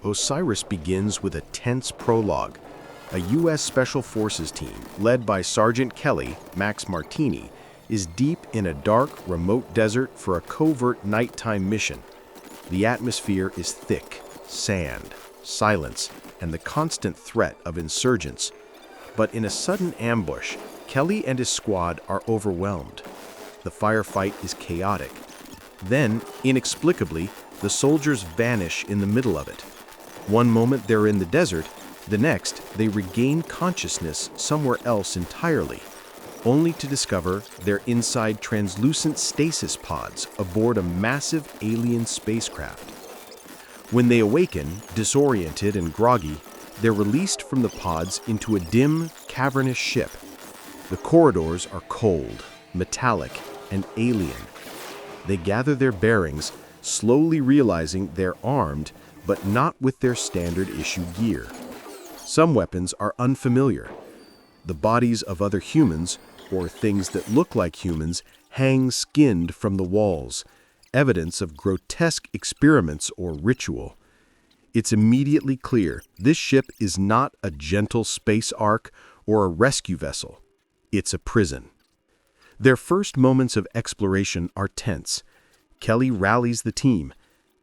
Osiris begins with a tense prologue. A U.S. Special Forces team, led by Sergeant Kelly, Max Martini, is deep in a dark, remote desert for a covert nighttime mission. The atmosphere is thick, sand, silence, and the constant threat of insurgents. But in a sudden ambush, Kelly and his squad are overwhelmed. The firefight is chaotic. Then, inexplicably, the soldiers vanish in the middle of it. One moment they're in the desert, the next they regain consciousness somewhere else entirely, only to discover they're inside translucent stasis pods aboard a massive alien spacecraft. When they awaken, disoriented and groggy, they're released from the pods into a dim, cavernous ship. The corridors are cold, metallic, and alien. They gather their bearings, slowly realizing they're armed, but not with their standard issue gear. Some weapons are unfamiliar. The bodies of other humans, or things that look like humans, hang skinned from the walls, evidence of grotesque experiments or ritual. It's immediately clear this ship is not a gentle space ark or a rescue vessel. It's a prison. Their first moments of exploration are tense. Kelly rallies the team.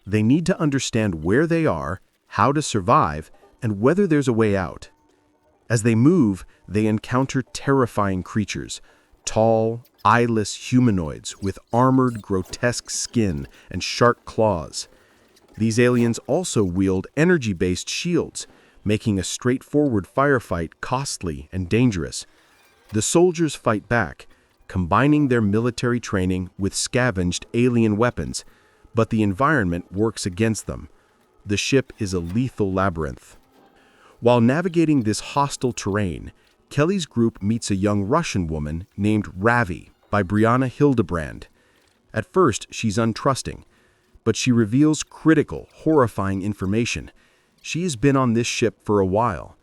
They need to understand where they are, how to survive, and whether there's a way out. As they move, they encounter terrifying creatures, tall, eyeless humanoids with armored, grotesque skin and sharp claws. These aliens also wield energy-based shields, making a straightforward firefight costly and dangerous. The soldiers fight back, combining their military training with scavenged alien weapons, but the environment works against them. The ship is a lethal labyrinth. While navigating this hostile terrain, Kelly's group meets a young Russian woman named Ravi by Brianna Hildebrand. At first, she's untrusting, but she reveals critical, horrifying information. She has been on this ship for a while.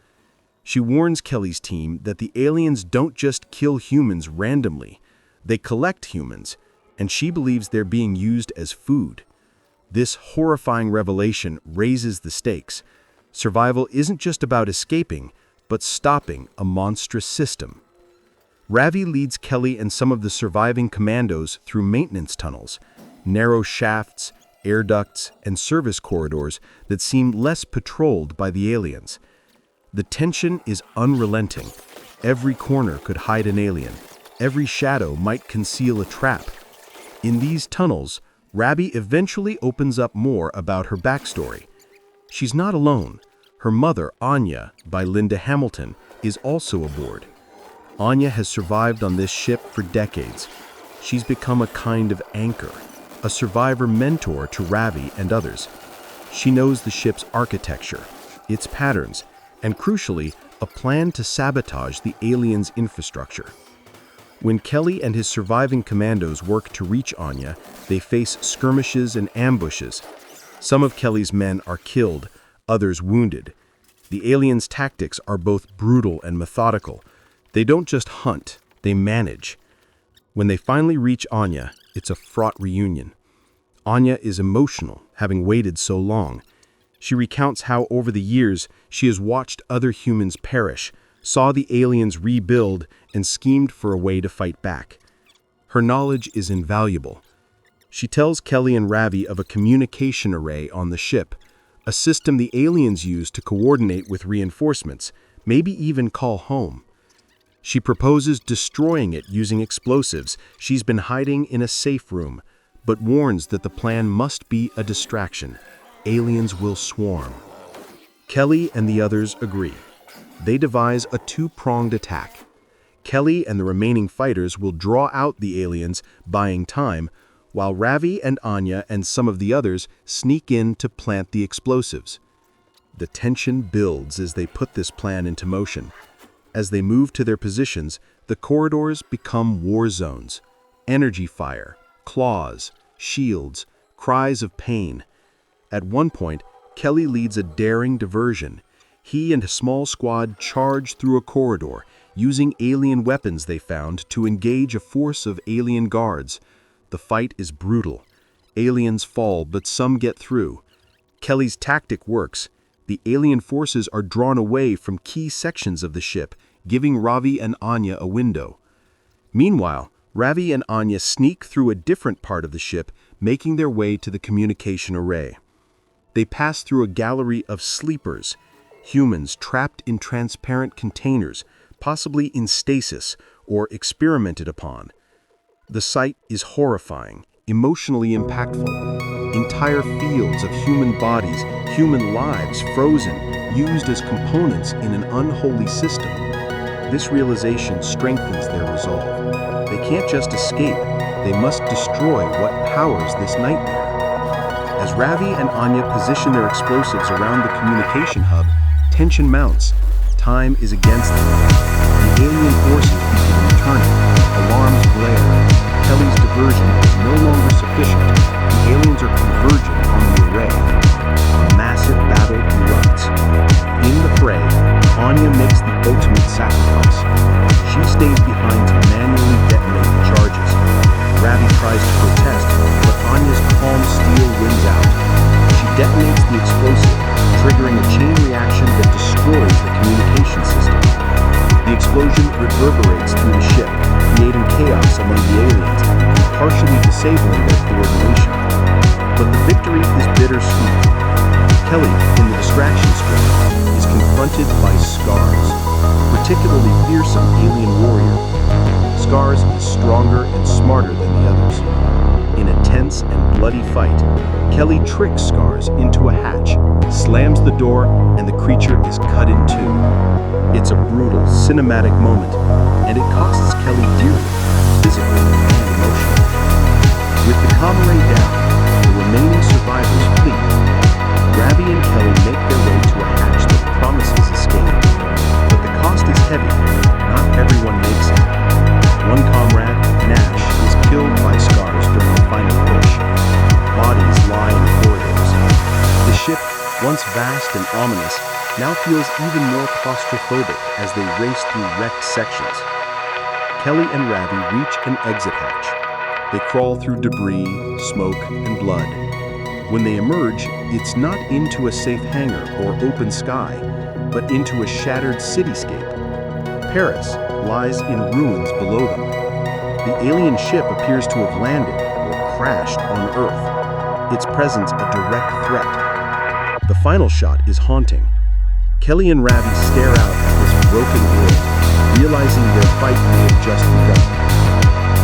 She warns Kelly's team that the aliens don't just kill humans randomly. They collect humans, and she believes they're being used as food. This horrifying revelation raises the stakes. Survival isn't just about escaping, but stopping a monstrous system. Ravi leads Kelly and some of the surviving commandos through maintenance tunnels, narrow shafts, air ducts, and service corridors that seem less patrolled by the aliens. The tension is unrelenting. Every corner could hide an alien. Every shadow might conceal a trap. In these tunnels, Ravi eventually opens up more about her backstory. She's not alone. Her mother, Anya, by Linda Hamilton, is also aboard. Anya has survived on this ship for decades. She's become a kind of anchor, a survivor mentor to Ravi and others. She knows the ship's architecture, its patterns, and crucially, a plan to sabotage the aliens' infrastructure. When Kelly and his surviving commandos work to reach Anya, they face skirmishes and ambushes. Some of Kelly's men are killed, others wounded. The aliens' tactics are both brutal and methodical. They don't just hunt, they manage. When they finally reach Anya, it's a fraught reunion. Anya is emotional, having waited so long. She recounts how over the years she has watched other humans perish, saw the aliens rebuild, and schemed for a way to fight back. Her knowledge is invaluable. She tells Kelly and Ravi of a communication array on the ship, a system the aliens use to coordinate with reinforcements, maybe even call home. She proposes destroying it using explosives she's been hiding in a safe room, but warns that the plan must be a distraction. Aliens will swarm. Kelly and the others agree. They devise a two-pronged attack. Kelly and the remaining fighters will draw out the aliens, buying time, while Ravi and Anya and some of the others sneak in to plant the explosives. The tension builds as they put this plan into motion. As they move to their positions, the corridors become war zones. Energy fire, claws, shields, cries of pain. At one point, Kelly leads a daring diversion. He and a small squad charge through a corridor, using alien weapons they found to engage a force of alien guards. The fight is brutal. Aliens fall, but some get through. Kelly's tactic works. The alien forces are drawn away from key sections of the ship, giving Ravi and Anya a window. Meanwhile, Ravi and Anya sneak through a different part of the ship, making their way to the communication array. They pass through a gallery of sleepers, humans trapped in transparent containers, possibly in stasis or experimented upon. The sight is horrifying, emotionally impactful. Entire fields of human bodies, human lives frozen, used as components in an unholy system. This realization strengthens their resolve. They can't just escape, they must destroy what powers this nightmare. As Ravi and Anya position their explosives around the communication hub, tension mounts. Time is against them. The alien forces begin returning. Alarms blare. Kelly's diversion is no longer sufficient. The aliens are converging on the array. A massive battle erupts. In the fray, Anya makes the ultimate sacrifice. She stays behind to manually detonate the charges. Ravi tries to protest, but Anya's calm steel wins out. She detonates the explosive, triggering a chain reaction that destroys the communication system. The explosion reverberates through the ship, creating chaos among the aliens and partially disabling their coordination. But the victory is bittersweet. Kelly, in the distraction strip, is confronted by Scars, a particularly fearsome alien warrior. Scars is stronger and smarter than the others. In a tense and bloody fight, Kelly tricks Scars into a hatch, slams the door, and the creature is cut in two. It's a brutal, cinematic moment, and it costs Kelly dearly, physically and emotionally. With the comm array down, the remaining survivors flee. Ravi and Kelly make their way to a hatch that promises escape. But the cost is heavy. Not everyone makes it. One comrade, Nash, is killed by Scars during the final push. Bodies lie in corridors. The ship, once vast and ominous, now feels even more claustrophobic as they race through wrecked sections. Kelly and Ravi reach an exit hatch. They crawl through debris, smoke, and blood. When they emerge, it's not into a safe hangar or open sky, but into a shattered cityscape. Paris lies in ruins below them. The alien ship appears to have landed or crashed on Earth, its presence a direct threat. The final shot is haunting. Kelly and Ravi stare out at this broken world, realizing their fight may have just begun.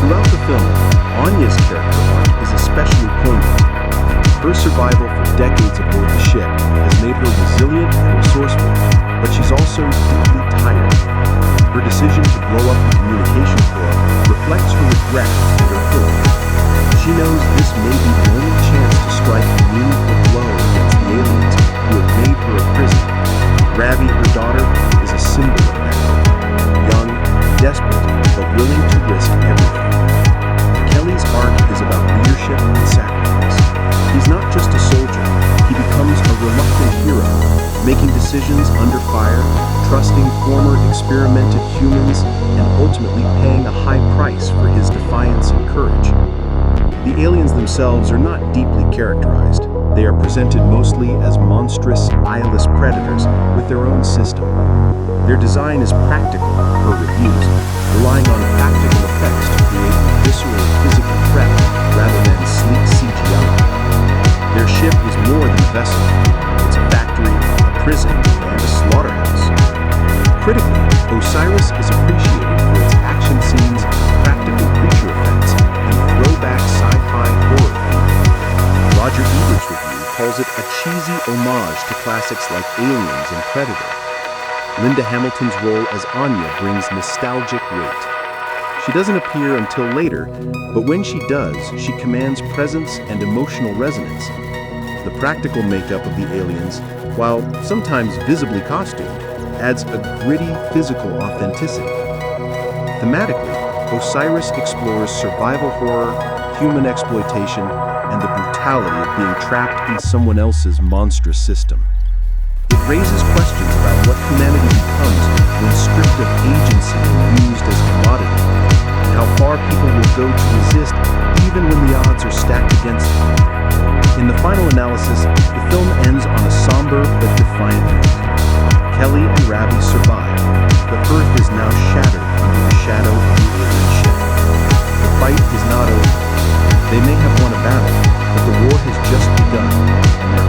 Throughout the film, Anya's character arc is especially poignant. Her survival for decades aboard the ship has made her resilient and resourceful, but she's also deeply tired. Her decision to blow up the communication core reflects her regret and her hope. She knows this may be the only chance to strike a meaningful blow against the aliens who have made her a prisoner. Ravi, her daughter, is a symbol of that hope. Young, desperate, but willing to risk everything. Kelly's arc is about leadership and sacrifice. He's not just a soldier, he becomes a reluctant hero, making decisions under fire, trusting former experimented humans, and ultimately paying a high price for his defiance and courage. The aliens themselves are not deeply characterized. They are presented mostly as monstrous, eyeless predators with their own system. Their design is practical, per reviews, relying on practical effects to create a visceral physical threat rather than sleek CGI. Their ship is more than a vessel. It's a factory, a prison, and a slaughterhouse. Critically, Osiris is appreciated for its action scenes, practical creature effects, and throwback sci-fi horror theme. Roger Ebert's review calls it a cheesy homage to classics like Aliens and Predator. Linda Hamilton's role as Anya brings nostalgic weight. She doesn't appear until later, but when she does, she commands presence and emotional resonance. The practical makeup of the aliens, while sometimes visibly costumed, adds a gritty physical authenticity. Thematically, Osiris explores survival horror, human exploitation, and the brutality of being trapped in someone else's monstrous system. It raises questions about what humanity becomes when stripped of agency and used as commodity. how far people will go to resist even when the odds are stacked against them. In the final analysis, the film ends on a somber but defiant note. Kelly and Ravi survive. The Earth is now shattered under the shadow of the alien ship. The fight is not over. They may have won a battle, but the war has just begun, and their